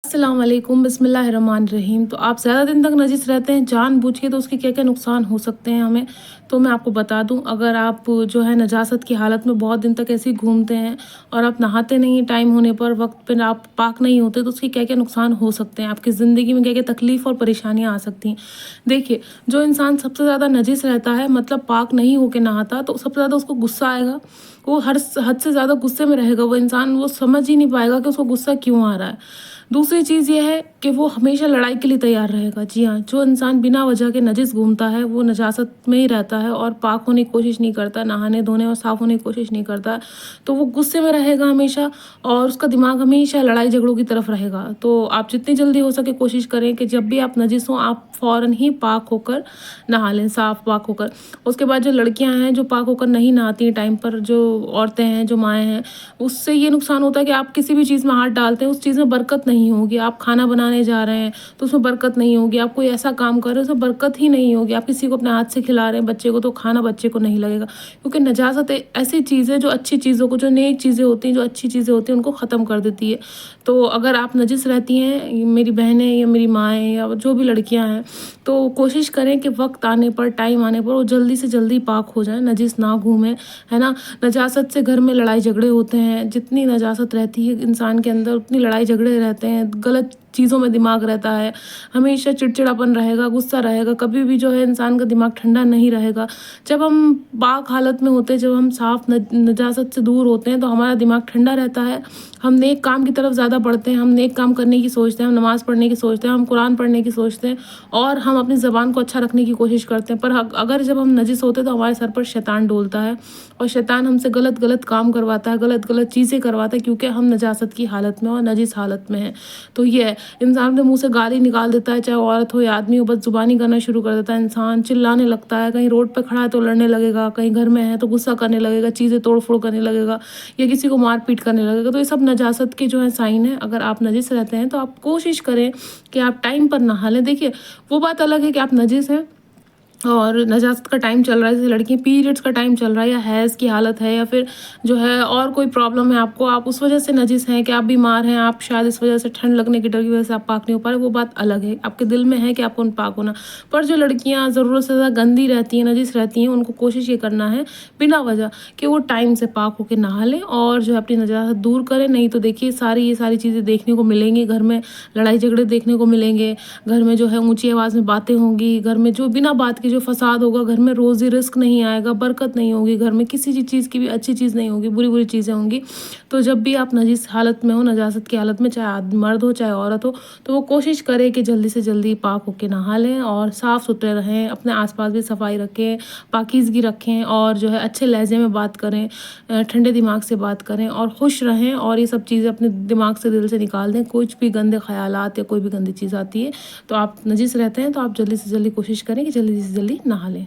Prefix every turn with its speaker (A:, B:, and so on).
A: अस्सलाम वालेकुम, बिस्मिल्लाहिर्रहमानिर्रहीम। तो आप ज़्यादा दिन तक नजिस रहते हैं जानबूझ के, तो उसके क्या क्या नुकसान हो सकते हैं हमें, तो मैं आपको बता दूं। अगर आप जो है नजासत की हालत में बहुत दिन तक ऐसे ही घूमते हैं और आप नहाते नहीं, टाइम होने पर वक्त पर आप पाक नहीं होते, तो उसके क्या क्या नुकसान हो सकते हैं, आपकी ज़िंदगी में क्या क्या तकलीफ़ और परेशानियाँ आ सकती हैं। देखिए, जो इंसान सबसे ज़्यादा नजिस रहता है, मतलब पाक नहीं होकर नहाता, तो सबसे ज़्यादा उसको गुस्सा आएगा। वो हर हद से ज़्यादा गुस्से में रहेगा वो इंसान, वो समझ ही नहीं पाएगा कि उसको गुस्सा क्यों आ रहा है। दूसरी चीज़ ये है कि वो हमेशा लड़ाई के लिए तैयार रहेगा। जी हाँ, जो इंसान बिना वजह के नजिस घूमता है वो नजासत में ही रहता है और पाक होने की कोशिश नहीं करता, नहाने धोने और साफ़ होने की कोशिश नहीं करता, तो वो गुस्से में रहेगा हमेशा और उसका दिमाग हमेशा लड़ाई झगड़ों की तरफ रहेगा। तो आप जितनी जल्दी हो सके कोशिश करें कि जब भी आप नजिस हों, आप फ़ौरन ही पाक होकर नहा लें, साफ़ पाक होकर। उसके बाद जो लड़कियां हैं जो पाक होकर नहीं नहाती टाइम पर, जो औरतें हैं, जो माएँ हैं, उससे ये नुकसान होता है कि आप किसी भी चीज़ में हाथ डालते हैं, उस चीज़ में बरकत नहीं होगी। आप खाना बनाने जा रहे हैं तो उसमें बरकत नहीं होगी, आप कोई ऐसा काम कर रहे हैं उसमें बरकत ही नहीं होगी, आप किसी को अपने हाथ से खिला रहे हैं बच्चे को, तो खाना बच्चे को नहीं लगेगा। क्योंकि नजासत ऐसी चीज़ है जो अच्छी चीज़ों को, जो नेक चीज़ें होती हैं, जो अच्छी चीज़ें होती हैं, उनको ख़त्म कर देती है। तो अगर आप नजिस रहती हैं, मेरी बहनें या मेरी माएँ या जो भी लड़कियाँ हैं, तो कोशिश करें कि वक्त आने पर, टाइम आने पर वो जल्दी से जल्दी पाक हो जाए, नजिस ना घूमें, है ना। नजासत से घर में लड़ाई झगड़े होते हैं, जितनी नजासत रहती है इंसान के अंदर उतनी लड़ाई झगड़े रहते हैं, गलत चीज़ों में दिमाग रहता है, हमेशा चिड़चिड़ापन रहेगा, गुस्सा रहेगा, कभी भी जो है इंसान का दिमाग ठंडा नहीं रहेगा। जब हम पाक हालत में होते हैं, जब हम साफ नजासत से दूर होते हैं, तो हमारा दिमाग ठंडा रहता है, हम नेक काम की तरफ ज़्यादा बढ़ते हैं, हम नेक काम करने की सोचते हैं, हम नमाज़ पढ़ने की सोचते हैं, हम कुरान पढ़ने की सोचते हैं और हम अपनी ज़बान को अच्छा रखने की कोशिश करते हैं। पर अगर जब हम नजिस होते हैं तो हमारे सर पर शैतान डोलता है और शैतान हमसे गलत गलत काम करवाता है, गलत गलत चीज़ें करवाता है, क्योंकि हम नजासत की हालत में और नजिस हालत में हैं। तो ये है, इंसान के मुंह से गाली निकाल देता है, चाहे औरत हो या आदमी हो, बस जुबानी करना शुरू कर देता है, इंसान चिल्लाने लगता है, कहीं रोड पर खड़ा है तो लड़ने लगेगा, कहीं घर में है तो गुस्सा करने लगेगा, चीज़ें तोड़ फोड़ करने लगेगा या किसी को मार पीट करने लगेगा। तो ये सब नजासत के जो है साइन है। अगर आप नजिस रहते हैं तो आप कोशिश करें कि आप टाइम पर नहा लें। देखिए, वो बात अलग है कि आप नजिस हैं और नजासत का टाइम चल रहा है, जैसे लड़की पीरियड्स का टाइम चल रहा है या हैज़ की हालत है या फिर जो है और कोई प्रॉब्लम है आपको, आप उस वजह से नजिस हैं कि आप बीमार हैं, आप शायद इस वजह से ठंड लगने की डर की वजह से आप पाक नहीं हो पा रहे, वो बात अलग है। आपके दिल में है कि आपको पाक होना। पर जो लड़कियां ज़रूरत से ज़्यादा गंदी रहती हैं, नजिस रहती हैं, उनको कोशिश ये करना है बिना वजह कि वो टाइम से पाक होकर नहा लें और जो है अपनी नजासत दूर करें। नहीं तो देखिए ये सारी चीज़ें देखने को मिलेंगी, घर में लड़ाई झगड़े देखने को मिलेंगे, घर में जो है ऊंची आवाज़ में बातें होंगी, घर में जो बिना बात के जो फसाद होगा, घर में रोज़ी रिस्क नहीं आएगा, बरकत नहीं होगी, घर में किसी चीज़ की भी अच्छी चीज़ नहीं होगी, बुरी बुरी चीज़ें होंगी। तो जब भी आप नजिस हालत में हो, नजासत की हालत में, चाहे मर्द हो चाहे औरत हो, तो वो कोशिश करें कि जल्दी से जल्दी पाक होकर नहा लें और साफ़ सुथरे रहें, अपने आसपास भी सफाई रखें, पाकीज़गी रखें और जो है अच्छे लहजे में बात करें, ठंडे दिमाग से बात करें और खुश रहें और ये सब चीज़ें अपने दिमाग से, दिल से निकाल दें। कुछ भी गंदे ख्यालात या कोई भी गंदी चीज़ आती है तो आप नजिस रहते हैं तो आप जल्दी से जल्दी कोशिश करें कि जल्दी से जल्दी नहा लें।